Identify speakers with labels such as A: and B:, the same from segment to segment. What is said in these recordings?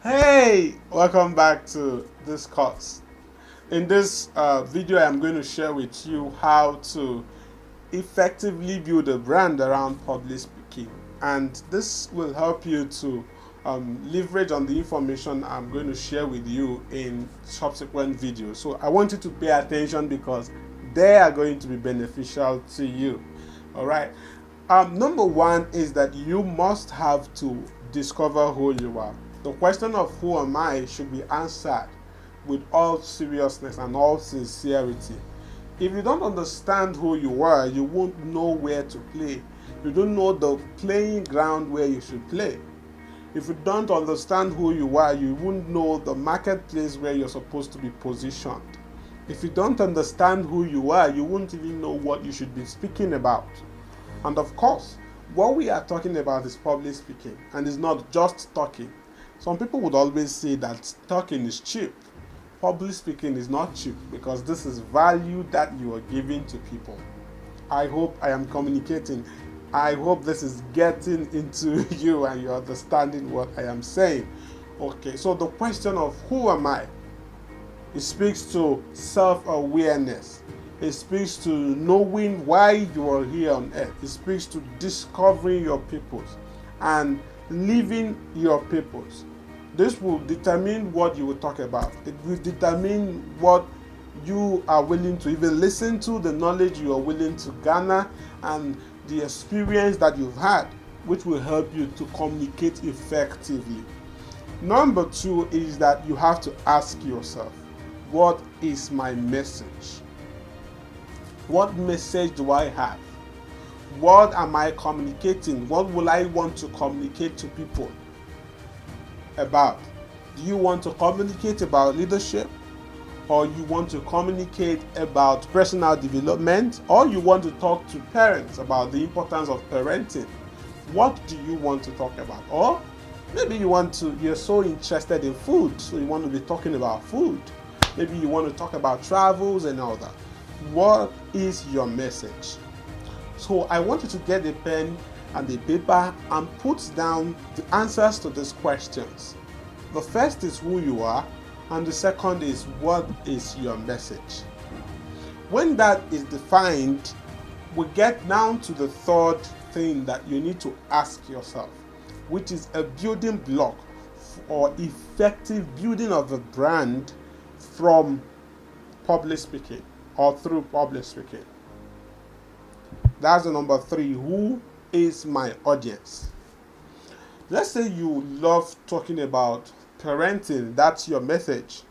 A: Hey, welcome back to this course. In this video, I'm going to share with you how to effectively build a brand around public speaking, and this will help you to leverage on the information I'm going to share with you in subsequent videos. So I want you to pay attention because they are going to be beneficial to you. All right. Number one is that you must have to discover who you are. The question of who am I should be answered with all seriousness and all sincerity. If you don't understand who you are, you won't know where to play. You don't know the playing ground where you should play. If you don't understand who you are, you won't know the marketplace where you're supposed to be positioned. If you don't understand who you are, you won't even know what you should be speaking about. And of course, what we are talking about is public speaking, and it's not just talking. Some people would always say that talking is cheap. Public speaking is not cheap because this is value that you are giving to people. I hope I am communicating. I hope this is getting into you and you're understanding what I am saying. Okay, so the question of who am I? It speaks to self-awareness. It speaks to knowing why you are here on earth. It speaks to discovering your purpose and living your purpose. This will determine what you will talk about. It will determine what you are willing to even listen to, the knowledge you are willing to garner, and the experience that you've had, which will help you to communicate effectively. Number two is that you have to ask yourself, what is my message? What message do I have? What am I communicating? What will I want to communicate to people about? Do you want to communicate about leadership? Or you want to communicate about personal development? Or you want to talk to parents about the importance of parenting? What do you want to talk about? Or maybe you're so interested in food, so you want to be talking about food. Maybe you want to talk about travels and all that. What is your message? So I want you to get a pen and a paper and put down the answers to these questions. The first is who you are, and the second is what is your message. When that is defined, we get down to the third thing that you need to ask yourself, which is a building block or effective building of a brand from public speaking or through public speaking. That's the number three. Who is my audience? Let's say you love talking about parenting. That's your message.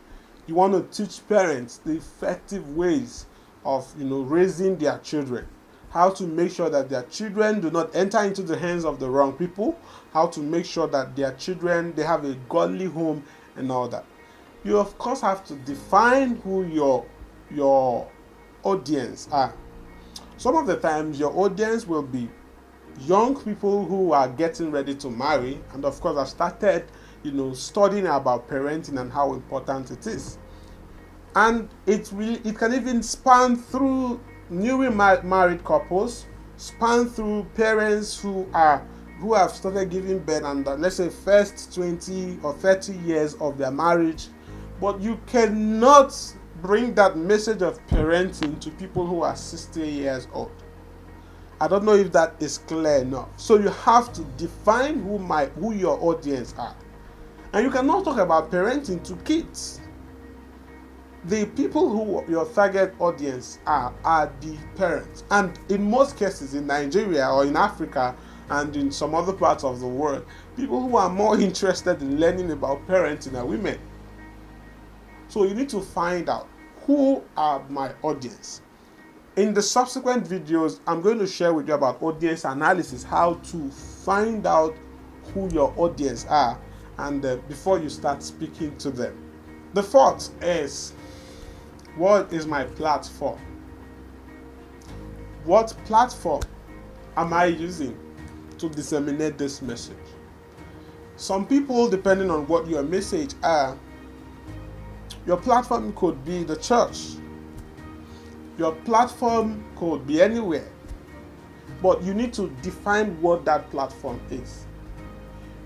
A: You want to teach parents the effective ways of raising their children, how to make sure that their children do not enter into the hands of the wrong people, how to make sure that their children, they have a godly home and all that. You of course have to define who your audience are. Some of the times your audience will be young people who are getting ready to marry, and of course have started studying about parenting and how important it is. And it can even span through newly married couples, span through parents who have started giving birth and let's say first 20 or 30 years of their marriage. But you cannot bring that message of parenting to people who are 60 years old. I don't know if that is clear enough. So you have to define who your audience are. And you cannot talk about parenting to kids. The people who your target audience are the parents. And in most cases in Nigeria or in Africa and in some other parts of the world, people who are more interested in learning about parenting are women. So you need to find out who are my audience. In the subsequent videos, I'm going to share with you about audience analysis, how to find out who your audience are and before you start speaking to them. The fourth is, what is my platform? What platform am I using to disseminate this message? Some people, depending on what your message are, your platform could be the church. Your platform could be anywhere. But you need to define what that platform is.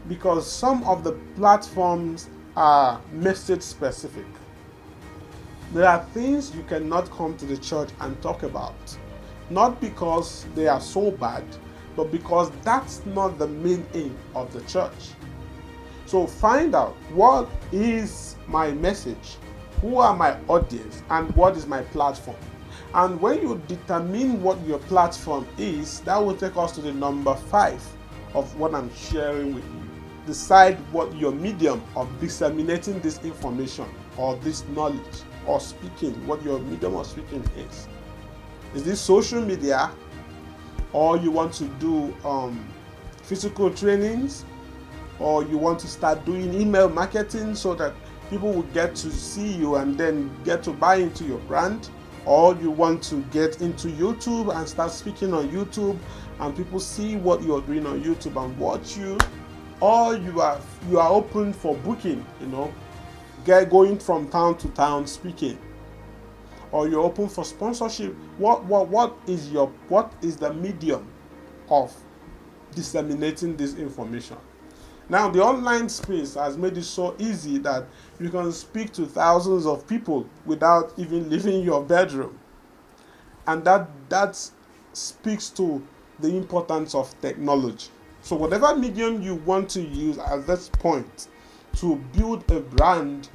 A: Because some of the platforms are message specific. There are things you cannot come to the church and talk about, not because they are so bad, but because that's not the main aim of the church. So find out, what is my message, who are my audience, and what is my platform. And when you determine what your platform is, that will take us to the number 5 of what I'm sharing with you. Decide what your medium of disseminating this information or this knowledge or speaking, what your medium of speaking is. Is this social media, or you want to do physical trainings, or you want to start doing email marketing so that people will get to see you and then get to buy into your brand, or you want to get into YouTube and start speaking on YouTube and people see what you're doing on YouTube and watch you, or you are open for booking, going from town to town speaking, or you're open for sponsorship. What is the medium of disseminating this information? Now, the online space has made it so easy that you can speak to thousands of people without even leaving your bedroom. And that speaks to the importance of technology. So whatever medium you want to use at this point to build a brand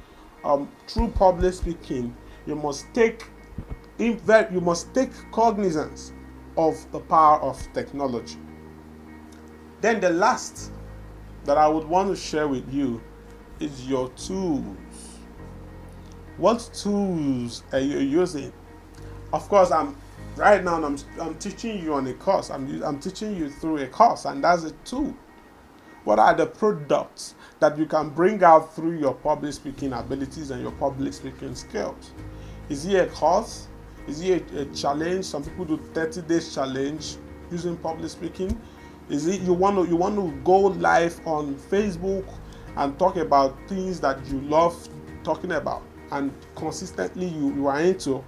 A: through public speaking, you must take cognizance of the power of technology. Then the last that I would want to share with you is your tools. What tools are you using? Of course, I'm teaching you on a course. I'm teaching you through a course, and that's a tool. What are the products that you can bring out through your public speaking abilities and your public speaking skills? Is it a course? Is it a challenge? Some people do 30 days challenge using public speaking. Is it you want to go live on Facebook and talk about things that you love talking about and consistently you are into,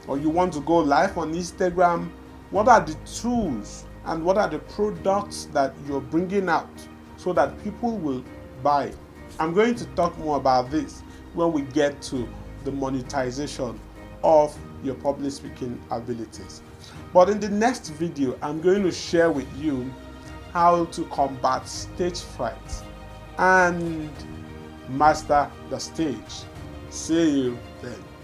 A: or you want to go live on Instagram? What are the tools and what are the products that you're bringing out so that people will buy? I'm going to talk more about this when we get to the monetization of your public speaking abilities. But in the next video, I'm going to share with you how to combat stage fright and master the stage. See you then.